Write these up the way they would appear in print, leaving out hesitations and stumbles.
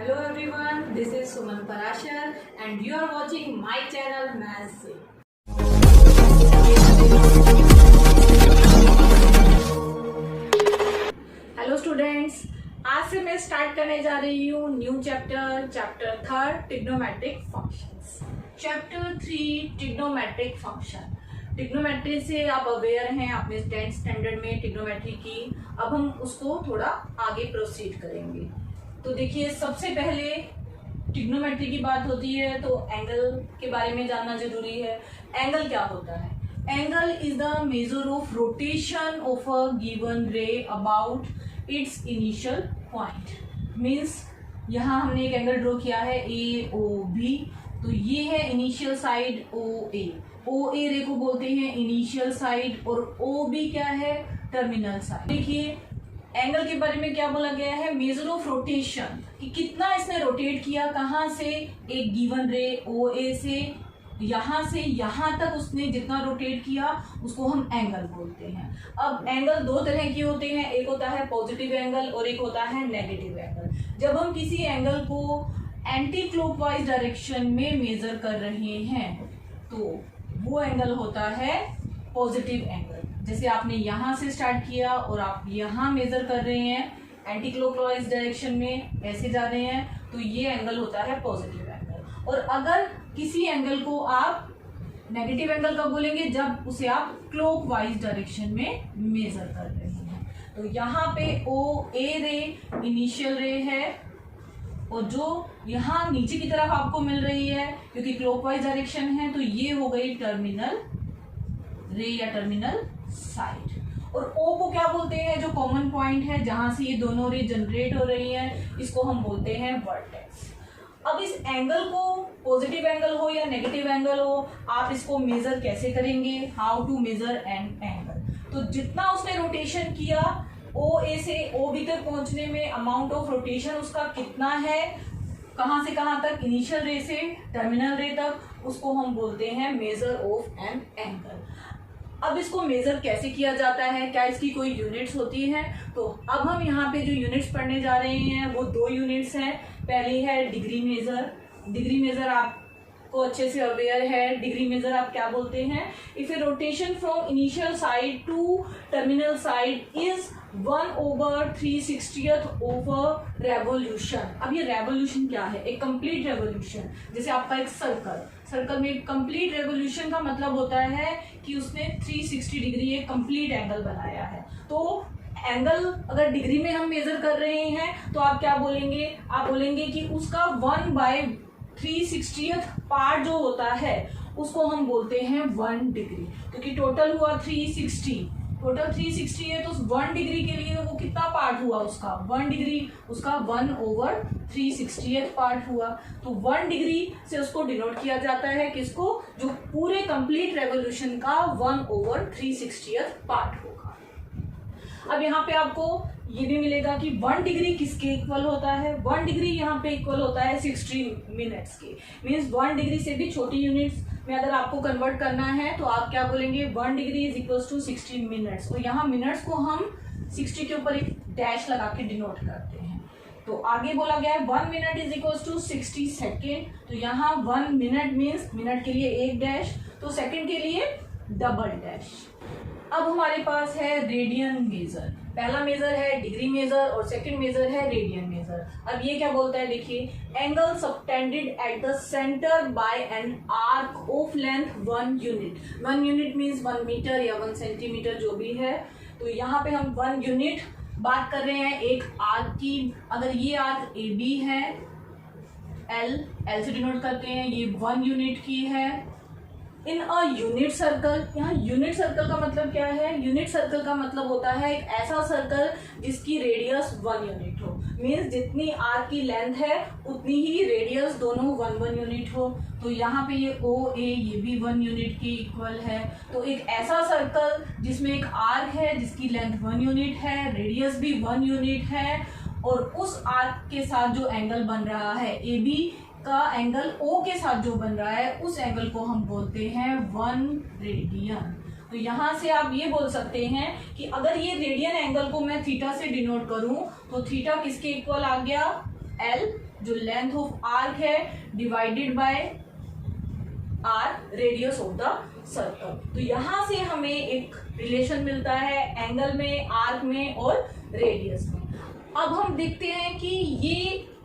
Hello everyone, this is Suman Parashar and you are watching my channel Maths Se। Hello students, आज से मैं start करने जा रही हूँ new chapter 3 trigonometric functions. Chapter 3 trigonometric function. Trigonometry से आप अवेयर हैं, आपने 10th स्टैंडर्ड में ट्रिग्नोमेट्री की। अब हम उसको थोड़ा आगे प्रोसीड करेंगे। तो देखिए, सबसे पहले ट्रिग्नोमेट्री की बात होती है तो एंगल के बारे में जानना जरूरी है। एंगल क्या होता है? Angle is the measure of rotation of a given ray about its initial point. Means यहाँ हमने एक एंगल ड्रॉ किया है ए ओ बी, तो ये है इनिशियल साइड ओ ए रे को बोलते हैं इनिशियल साइड, और ओ बी क्या है? Terminal side. देखिए, एंगल के बारे में क्या बोला गया है? मेजर ऑफ रोटेशन, कि कितना इसने रोटेट किया, कहाँ से? एक गिवन रे ओ ए से यहाँ तक उसने जितना रोटेट किया उसको हम एंगल बोलते हैं। अब एंगल दो तरह के होते हैं, एक होता है पॉजिटिव एंगल और एक होता है नेगेटिव एंगल। जब हम किसी एंगल को एंटी क्लॉकवाइज डायरेक्शन में मेजर कर रहे हैं तो वो एंगल होता है पॉजिटिव एंगल। जैसे आपने यहाँ से स्टार्ट किया और आप यहाँ मेजर कर रहे हैं एंटी क्लॉकवाइज डायरेक्शन में, ऐसे जा रहे हैं, तो ये एंगल होता है पॉजिटिव एंगल। और अगर किसी एंगल को आप नेगेटिव एंगल कब बोलेंगे? जब उसे आप क्लॉकवाइज डायरेक्शन में मेजर कर रहे हैं। तो यहाँ पे ओ ए रे इनिशियल रे है, और जो यहाँ नीचे की तरफ आपको मिल रही है क्योंकि क्लॉकवाइज डायरेक्शन है, तो ये हो गई टर्मिनल रे या टर्मिनल साइड। और ओ को क्या बोलते हैं? जो कॉमन पॉइंट है जहां से ये दोनों रे जनरेट हो रही हैं, इसको हम बोलते हैं वर्टेक्स। अब इस एंगल को, पॉजिटिव एंगल हो या नेगेटिव एंगल हो, आप इसको मेजर कैसे करेंगे? How to measure an angle. तो जितना उसने रोटेशन किया ओ ए से ओ बी तक पहुंचने में, अमाउंट ऑफ रोटेशन उसका कितना है, कहां से कहां तक? इनिशियल रे से टर्मिनल रे तक, उसको हम बोलते हैं मेजर ऑफ एन एंगल। अब इसको मेजर कैसे किया जाता है? क्या इसकी कोई यूनिट्स होती हैं? तो अब हम यहाँ पे जो यूनिट्स पढ़ने जा रहे हैं वो दो यूनिट्स हैं। पहली है डिग्री मेजर। डिग्री मेजर आपको अच्छे से अवेयर है। डिग्री मेजर आप क्या बोलते हैं? If a rotation from initial side to terminal side is 1/360 of a revolution. अब ये रेवोल्यूशन क्या है? एक कंप्लीट रेवोल्यूशन। जैसे आपका एक सर्कल में कंप्लीट रेवोल्यूशन का मतलब होता है कि उसने 360 डिग्री एक कंप्लीट एंगल बनाया है। तो एंगल अगर डिग्री में हम मेजर कर रहे हैं तो आप क्या बोलेंगे? आप बोलेंगे कि उसका 1/360 पार्ट जो होता है उसको हम बोलते हैं 1 डिग्री, क्योंकि टोटल हुआ 360। टोटल 360 है तो 1 डिग्री के लिए वो कितना पार्ट हुआ उसका? 1 डिग्री, उसका 1/360 पार्ट हुआ। तो 1 डिग्री से उसको डिनोट किया जाता है किसको? जो पूरे कंप्लीट रेवोल्यूशन का 1/360 पार्ट होगा। अब यहाँ पे आपको ये भी मिलेगा कि 1 डिग्री किसके इक्वल होता है? 1 डिग्री यहाँ पे इक्वल होता है 60 मिनट्स के। मीन्स 1 डिग्री से भी छोटी यूनिट्स में अगर आपको कन्वर्ट करना है तो आप क्या बोलेंगे? 1 degree is equal to 60 minutes. और यहाँ मिनट्स को हम 60 के ऊपर एक डैश लगा के डिनोट करते हैं। तो आगे बोला गया है 1 minute is equal to 60 second. तो यहाँ 1 मिनट मीन्स मिनट के लिए एक डैश, तो सेकेंड के लिए डबल डैश। अब हमारे पास है रेडियन मेजर। पहला मेजर है डिग्री मेजर और सेकंड मेजर है रेडियन मेजर। अब ये क्या बोलता है? देखिए, angle subtended at the centre by an arc of length 1 unit. 1 unit means 1 metre या 1 सेंटीमीटर जो भी है। तो यहाँ पे हम 1 यूनिट बात कर रहे हैं एक आर्क की। अगर ये आर्क ए बी है, एल से डिनोट करते हैं, ये 1 यूनिट की है। इन अ यूनिट सर्कल, यहाँ यूनिट सर्कल का मतलब क्या है? यूनिट सर्कल का मतलब होता है एक ऐसा सर्कल जिसकी रेडियस 1 यूनिट हो। मीन्स जितनी आर्क की लेंथ है उतनी ही रेडियस दोनों 1 यूनिट हो। तो यहाँ पे ये ओ ए ये भी 1 यूनिट के इक्वल है। तो एक ऐसा सर्कल जिसमें एक आर्क है जिसकी लेंथ 1 यूनिट है, रेडियस भी 1 यूनिट है, और उस आर्क के साथ जो एंगल बन रहा है ए बी का एंगल ओ के साथ जो बन रहा है उस एंगल को हम बोलते हैं 1 रेडियन। तो यहाँ से आप ये बोल सकते हैं कि अगर ये रेडियन एंगल को मैं थीटा से डिनोट करूं तो थीटा किसके इक्वल आ गया? एल जो लेंथ ऑफ आर्क है divided by R radius of the circle. तो यहां से हमें एक रिलेशन मिलता है एंगल में, आर्क में और रेडियस में। अब हम देखते हैं कि ये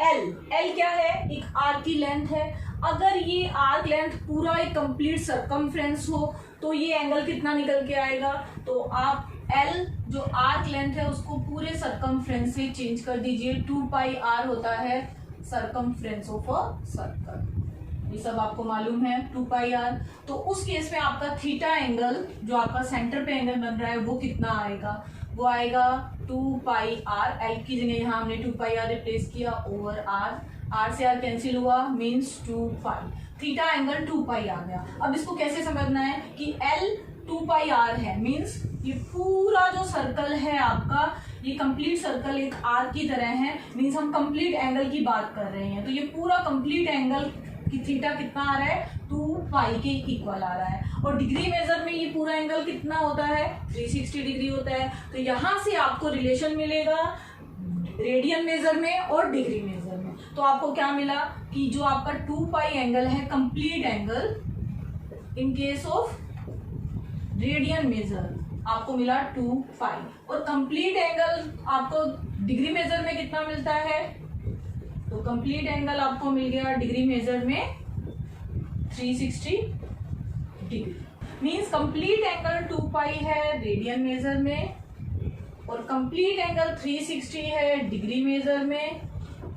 एल क्या है, एक आर्क की लेंथ है। अगर ये आर्क लेंथ पूरा एक कंप्लीट सरकमफ्रेंस हो तो ये एंगल कितना निकल के आएगा। तो आप एल जो आर्क लेंथ है उसको पूरे सरकमफ्रेंस से चेंज कर दीजिए। 2 पाई आर होता है सरकमफ्रेंस ऑफ अ सर्कल, ये सब आपको मालूम है 2 पाई आर। तो उस केस में आपका थीटा एंगल जो आपका सेंटर पे एंगल बन रहा है वो कितना आएगा, वो आएगा 2 पाई आर। एल की जगह यहाँ हमने 2 पाई आर रिप्लेस किया ओवर आर, आर से आर कैंसिल हुआ मीन्स 2 पाई, थीटा एंगल 2 पाई आ गया। अब इसको कैसे समझना है कि एल 2 पाई आर है मीन्स ये पूरा जो सर्कल है आपका, ये कंप्लीट सर्कल एक आर्क की तरह है, मीन्स हम कंप्लीट एंगल की बात कर रहे हैं। तो ये पूरा कंप्लीट एंगल की थीटा कितना आ रहा है, 2 पाई के इक्वल आ रहा है। और डिग्री मेजर में ये पूरा एंगल कितना होता है, 360 डिग्री होता है। तो यहां से आपको रिलेशन मिलेगा रेडियन मेजर में और डिग्री मेजर में। तो आपको क्या मिला कि जो आपका 2 पाई एंगल है complete angle in case of radian major आपको मिला 2 पाई, और कंप्लीट एंगल आपको डिग्री मेजर में कितना मिलता है। तो कंप्लीट एंगल आपको मिल गया डिग्री मेजर में 360 डिग्री, मींस कंप्लीट एंगल 2 पाई है रेडियन मेजर में और कंप्लीट एंगल 360 है डिग्री मेजर में।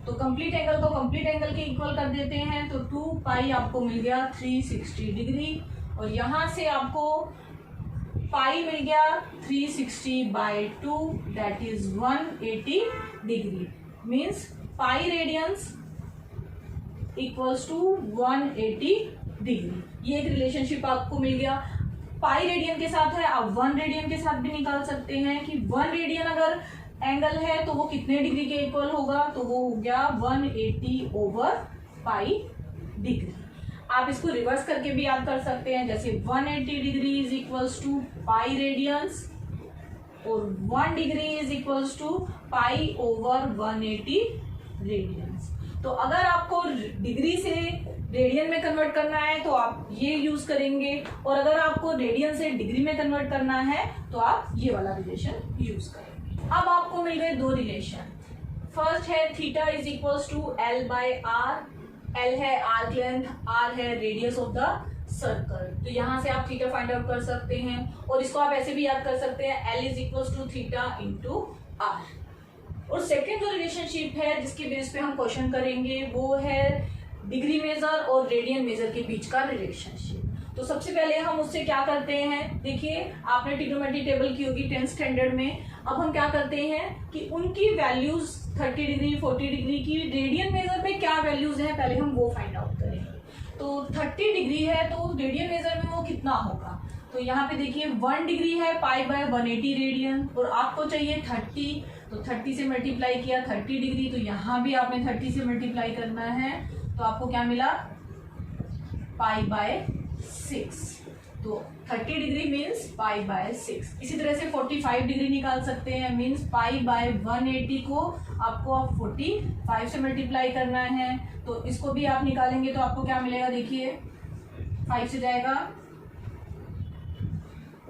तो कंप्लीट एंगल को कंप्लीट एंगल के इक्वल कर देते हैं तो 2 पाई आपको मिल गया 360 डिग्री, और यहां से आपको पाई मिल गया 360/2 that is 180 degree, means pi radians equals to 180 degree. ये एक रिलेशनशिप आपको मिल गया। पाई रेडियन के साथ है, आप 1 रेडियन के साथ भी निकाल सकते हैं कि 1 रेडियन अगर एंगल है तो वो कितने डिग्री के इक्वल होगा, तो वो हो गया 180 ओवर पाई डिग्री। आप इसको रिवर्स करके भी याद कर सकते हैं, जैसे 180 degree is equals to pi radians और 1 degree is equals to pi over 180 radians. तो अगर आपको डिग्री से रेडियन में कन्वर्ट करना है तो आप ये यूज करेंगे, और अगर आपको रेडियन से डिग्री में कन्वर्ट करना है तो आप ये वाला रिलेशन यूज करेंगे। अब आपको मिल गए 2 रिलेशन। फर्स्ट है theta is equals to L by R. L है आर्क लेंथ, आर है रेडियस ऑफ द सर्कल। तो यहां से आप थीटा फाइंड आउट कर सकते हैं, और इसको आप ऐसे भी याद कर सकते हैं L is equals to theta into R. और सेकेंड जो रिलेशनशिप है जिसके बेस पे हम क्वेश्चन करेंगे वो है डिग्री मेजर और रेडियन मेजर के बीच का रिलेशनशिप। तो सबसे पहले हम उससे क्या करते हैं, देखिए आपने ट्रिग्नोमेट्री टेबल की होगी 10th स्टैंडर्ड में। अब हम क्या करते हैं कि उनकी वैल्यूज 30 डिग्री 40 डिग्री की रेडियन मेजर में क्या वैल्यूज हैं पहले हम वो फाइंड आउट करेंगे। तो 30 डिग्री है तो रेडियन मेजर में वो कितना होगा, तो यहाँ पे देखिए 1 डिग्री है पाई/180 रेडियन, और आपको चाहिए 30, तो 30 से मल्टीप्लाई किया 30 डिग्री, तो यहाँ भी आपने 30 से मल्टीप्लाई करना है, तो आपको क्या मिला पाई/6। तो 30 डिग्री मीन्स पाई/6। इसी तरह से 45 डिग्री निकाल सकते हैं, मीन्स पाई/180 को आपको अब 45 से मल्टीप्लाई करना है, तो इसको भी आप निकालेंगे तो आपको क्या मिलेगा, देखिए 5 से जाएगा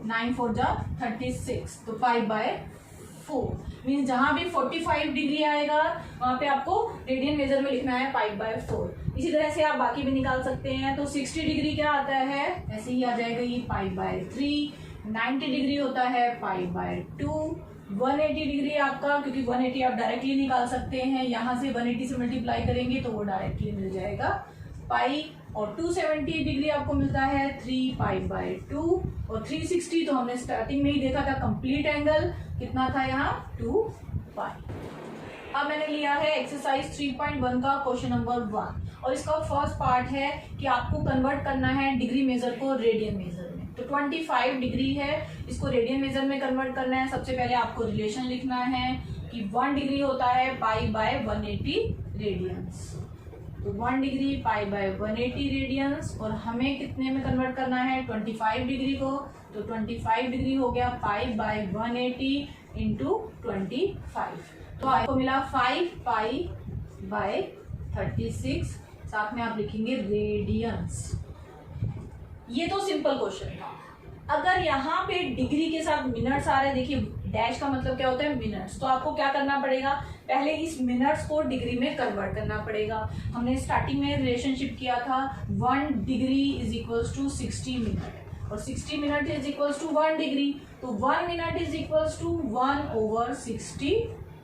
9 4 जा 36, तो 5/4 मीन्स जहां भी 45 डिग्री आएगा वहां पे आपको रेडियन मेजर में लिखना है 5/4। इसी तरह से आप बाकी भी निकाल सकते हैं। तो 60 डिग्री क्या आता है, ऐसे ही आ जाएगा ये पाई/3। 90 डिग्री होता है पाई/2। 180 डिग्री आपका, क्योंकि 180 आप डायरेक्टली निकाल सकते हैं, यहाँ से 180 से मल्टीप्लाई करेंगे तो वो डायरेक्टली मिल जाएगा पाई। और 270 डिग्री आपको मिलता है 3 पाई/2। और 360 तो हमने स्टार्टिंग में ही देखा था कंप्लीट एंगल कितना था यहाँ 2 पाई। अब मैंने लिया है एक्सरसाइज 3.1 का क्वेश्चन नंबर 1, और इसका फर्स्ट पार्ट है कि आपको कन्वर्ट करना है डिग्री मेजर को रेडियन मेजर में। तो 25 डिग्री है, इसको रेडियन मेजर में कन्वर्ट करना है। सबसे पहले आपको रिलेशन लिखना है कि 1 डिग्री होता है पाई/180 रेडियंस। तो 1 डिग्री पाई/180 रेडियंस, और हमें कितने में कन्वर्ट करना है 25 डिग्री को, तो 25 डिग्री हो गया पाई/180 इंटू 25। तो आपको मिला 5 पाई/180 1/36, साथ में आप लिखेंगे रेडियंस। ये तो सिंपल क्वेश्चन था। अगर यहाँ पे डिग्री के साथ मिनट्स आ रहे हैं, देखिए डैश का मतलब क्या होता है मिनट्स, तो आपको क्या करना पड़ेगा, पहले इस मिनट्स को डिग्री में कन्वर्ट करना पड़ेगा। हमने स्टार्टिंग में रिलेशनशिप किया था 1 degree is equals to 60 minute और 60 minute is equals to 1 degree, तो 1 minute is equals to 1/60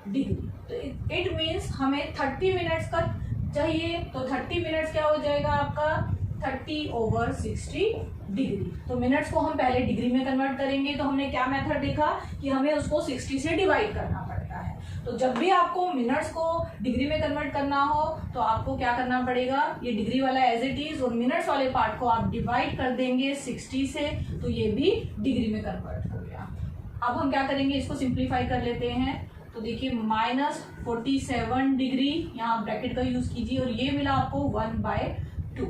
degree. तो इट मीन्स हमें 30 मिनट्स का चाहिए, तो 30 मिनट्स क्या हो जाएगा आपका 30/60 डिग्री। तो मिनट्स को हम पहले डिग्री में कन्वर्ट करेंगे, तो हमने क्या मेथड देखा कि हमें उसको 60 से डिवाइड करना पड़ता है। तो जब भी आपको मिनट्स को डिग्री में कन्वर्ट करना हो तो आपको क्या करना पड़ेगा, ये डिग्री वाला एज इट इज और मिनट्स वाले पार्ट को आप डिवाइड कर देंगे 60 से, तो ये भी डिग्री में कन्वर्ट हो गया। अब हम क्या करेंगे, इसको सिंप्लीफाई कर लेते हैं। तो देखिए -47 डिग्री, यहाँ ब्रैकेट का यूज कीजिए, और ये मिला आपको 1/2,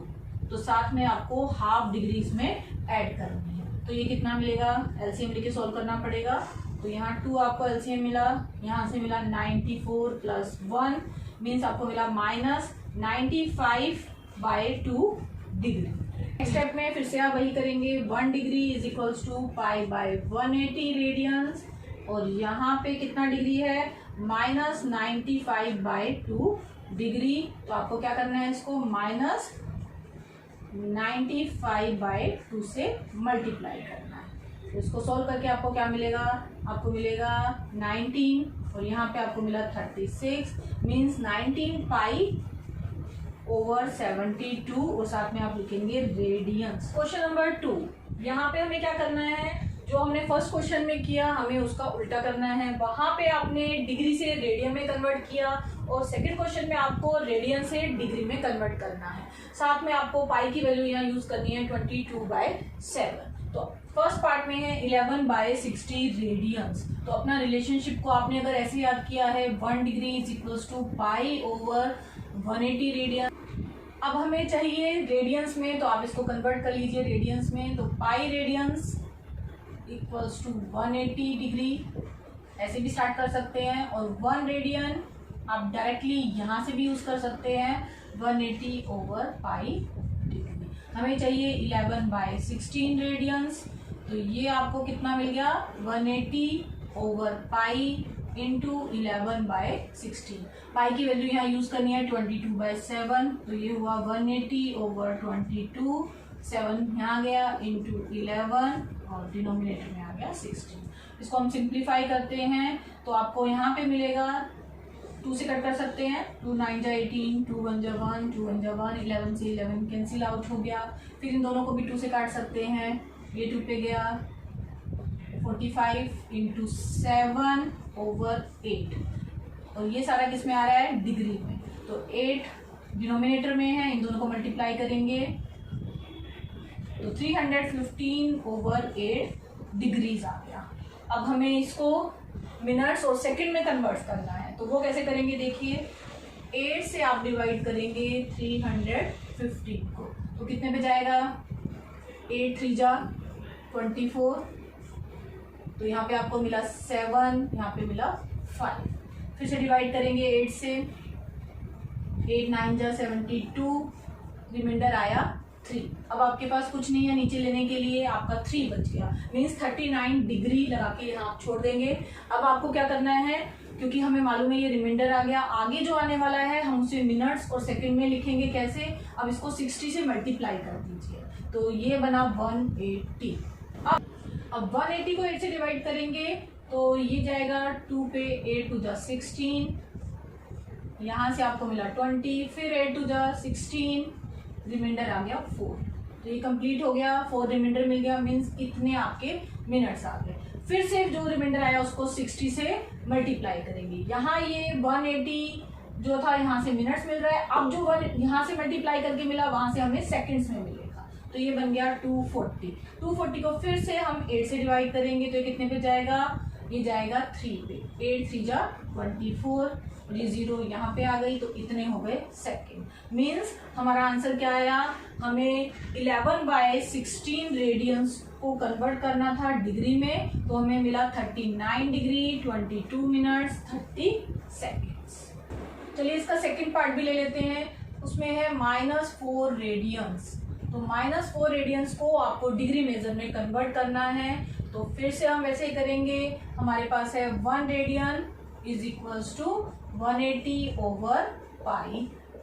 तो साथ में आपको हाफ डिग्री इसमें ऐड करनी है। तो ये कितना मिलेगा, एलसीएम लेके सॉल्व करना पड़ेगा। तो यहाँ 2 आपको एलसीएम मिला, यहाँ से मिला 94 + 1 मीन्स आपको मिला -95/2 डिग्री। नेक्स्ट स्टेप में फिर से आप वही करेंगे, 1 degree is equals to π/180 radians, और यहाँ पे कितना डिग्री है -95/2 डिग्री। तो आपको क्या करना है, इसको -95/2 से मल्टीप्लाई करना है। तो इसको सॉल्व करके आपको क्या मिलेगा, आपको मिलेगा 19 और यहाँ पे आपको मिला 36 मीन्स 19π/72 और साथ में आप लिखेंगे रेडियंस। क्वेश्चन नंबर 2, यहाँ पे हमें क्या करना है, जो हमने फर्स्ट क्वेश्चन में किया हमें उसका उल्टा करना है। वहां पे आपने डिग्री से रेडियन में कन्वर्ट किया और सेकंड क्वेश्चन में आपको रेडियन से डिग्री में कन्वर्ट करना है। साथ में आपको पाई की वैल्यू यहाँ यूज करनी है 22/7। तो फर्स्ट पार्ट में है 11/60 रेडियंस। तो अपना रिलेशनशिप को आपने अगर ऐसे याद किया है 1 degree is equals to π/180 radian. अब हमें चाहिए रेडियंस में, तो आप इसको कन्वर्ट कर लीजिए रेडियंस में। तो pi radians equals to 180 degree, ऐसे भी स्टार्ट कर सकते हैं, और 1 रेडियन आप डायरेक्टली यहाँ से भी यूज कर सकते हैं 180/π डिग्री। हमें चाहिए 11/16 रेडियंस, तो ये आपको कितना मिल गया 180/π इंटू 11/16। पाई की वैल्यू यहाँ यूज करनी है 22/7, तो ये हुआ 180/22, 7 यहाँ गया इंटू 11 और डिनोमिनेटर में आ गया 16। इसको हम सिंप्लीफाई करते हैं तो आपको यहाँ पे मिलेगा 2 से कट कर सकते हैं, 2 9 जा 18, 2 1 जा 1, 2 1 जा 1, 11 से 11 कैंसिल आउट हो गया। फिर इन दोनों को भी 2 से काट सकते हैं, ये 2 पे गया 45 इंटू 7/8, और ये सारा किस में आ रहा है डिग्री में। तो 8 डिनोमिनेटर में है, इन दोनों को मल्टीप्लाई करेंगे तो 315/8 डिग्रीज आ गया। अब हमें इसको मिनट्स और सेकंड में कन्वर्ट करना है, तो वो कैसे करेंगे देखिए, 8 से आप डिवाइड करेंगे 315 को, तो कितने पे जाएगा 8 3 जा 24, तो यहाँ पे आपको मिला 7, यहाँ पे मिला 5। फिर से डिवाइड करेंगे 8 से, 8 9 जा 72, रिमाइंडर आया 3। अब आपके पास कुछ नहीं है नीचे लेने के लिए, आपका 3 बच गया, मीन्स 39 डिग्री लगा के यहाँ आप छोड़ देंगे। अब आपको क्या करना है, क्योंकि हमें मालूम है ये रिमाइंडर आ गया, आगे जो आने वाला है हम उसे मिनट्स और सेकंड में लिखेंगे कैसे। अब इसको 60 से मल्टीप्लाई कर दीजिए, तो ये बना 180। अब 180 को 8 से डिवाइड करेंगे तो ये जाएगा 2 पे, 8 2 जा 16, यहाँ से आपको मिला 20, फिर 8 2 जा 16, रिमाइंडर आ गया 4, तो ये कंप्लीट हो गया, 4 रिमाइंडर मिल गया, मीन्स इतने आपके मिनट्स आ गए। फिर से जो रिमाइंडर आया उसको 60 से मल्टीप्लाई करेंगे, यहाँ ये 180 जो था यहाँ से मिनट्स मिल रहा है, अब जो 1 यहाँ से मल्टीप्लाई करके मिला वहां से हमें सेकंड्स में मिलेगा, तो ये बन गया 240। 240 को फिर से हम 8 से डिवाइड करेंगे तो ये कितने पे जाएगा, ये जाएगा 3 पे, 8 3 जा 24, और ये 0 यहाँ पे आ गई, तो इतने हो गए सेकंड। मीन्स हमारा आंसर क्या आया, हमें 11/16 रेडियंस को कन्वर्ट करना था डिग्री में, तो हमें मिला 39 डिग्री 22 मिनट्स 30 सेकेंड्स। चलिए इसका सेकंड पार्ट भी ले लेते हैं। उसमें है -4 रेडियंस। तो -4 रेडियंस को आपको डिग्री मेजर में कन्वर्ट करना है। तो फिर से हम वैसे ही करेंगे। हमारे पास है 1 radian is equals to 180/π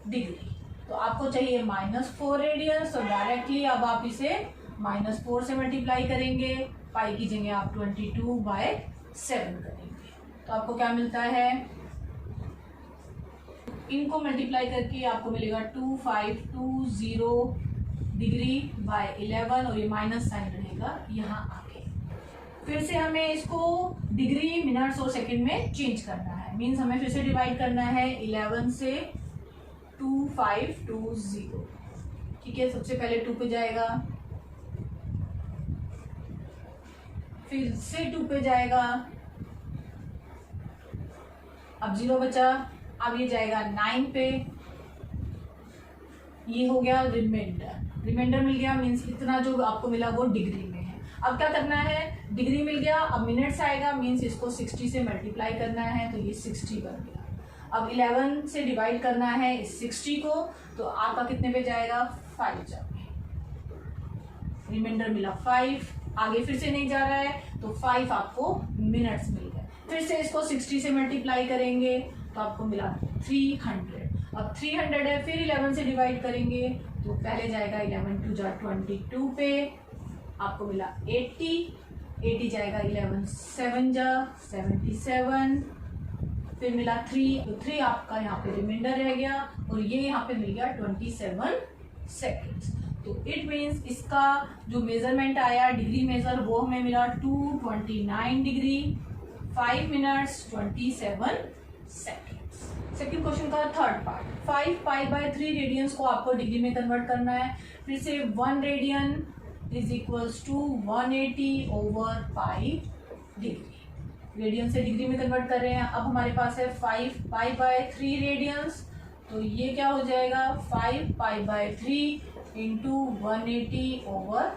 degree. तो आपको चाहिए -4 रेडियंस, तो डायरेक्टली अब आप इसे -4 से मल्टीप्लाई करेंगे। पाई की जगह आप 22/7 करेंगे। तो आपको क्या मिलता है, इनको मल्टीप्लाई करके आपको मिलेगा 2520 डिग्री बाय 11, और ये माइनस साइन रहेगा यहाँ आके। फिर से हमें इसको डिग्री, मिनट्स और सेकंड में चेंज करना है। मीन्स हमें फिर से डिवाइड करना है 11 से 2520। ठीक है, सबसे पहले 2 पे जाएगा, फिर से 2 पे जाएगा, अब 0 बचा। अब ये जाएगा 9 पे, ये हो गया रिमाइंडर। रिमाइंडर मिल गया, मीन्स इतना जो आपको मिला वो डिग्री में है। अब क्या करना है, डिग्री मिल गया, अब मिनट्स आएगा, मीन्स इसको 60 से मल्टीप्लाई करना है। तो ये 60 बन गया। अब 11 से डिवाइड करना है इस 60 को, तो आपका कितने पे जाएगा, 5 जाओगे। रिमाइंडर मिला 5, आगे फिर से नहीं जा रहा है, तो 5 आपको मिनट्स मिल गए। फिर से इसको 60 से मल्टीप्लाई करेंगे, तो आपको मिला 300। अब 300 है, फिर 11 से डिवाइड करेंगे, तो पहले जाएगा 11 2 जा 22 पे, आपको मिला 80 जाएगा 11 7 जा 77, फिर मिला 3, तो 3 आपका यहाँ पे रिमाइंडर रह गया, और ये यहाँ पे मिल गया 27 सेकेंड्स। तो इट मीन्स इसका जो मेजरमेंट आया डिग्री मेजर, वो हमें मिला 229 degree 5 minutes 27 seconds. Second question का थर्ड पार्ट, 5π/3 रेडियंस को आपको डिग्री में कन्वर्ट करना है। फिर से 1 radian is equals to 180/π degree. Radian से डिग्री में कन्वर्ट कर रहे हैं। अब हमारे पास है 5π/3 रेडियंस, तो ये क्या हो जाएगा, 5π/3 इंटू 180/π।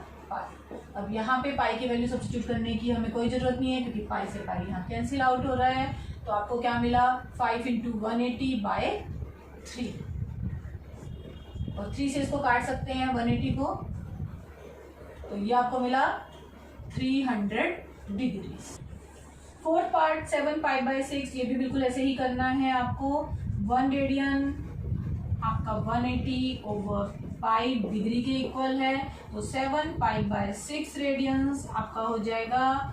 अब यहाँ पे पाई की वैल्यू सब्स्टिट्यूट करने की हमें कोई जरूरत नहीं है, क्योंकि पाई से पाई यहाँ कैंसिल आउट हो रहा है। तो आपको क्या मिला, 5 इंटू 180/3, और 3 से इसको काट सकते हैं 180 को, तो ये आपको मिला 300 डिग्री। फोर्थ पार्ट 7π/6, ये भी बिल्कुल ऐसे ही करना है आपको। 1 रेडियन आपका 180/π डिग्री के इक्वल है, तो 7π/6 रेडियंस आपका हो जाएगा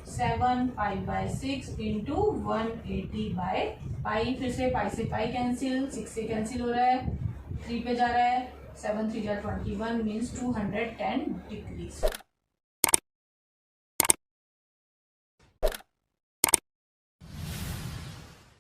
7π/6 इंटू 180/π। फिर से पाई से पाई कैंसिल, 6 से कैंसिल हो रहा है, 3 पे जा रहा है, 7 3 जा 21 मीन्स 210 डिग्री।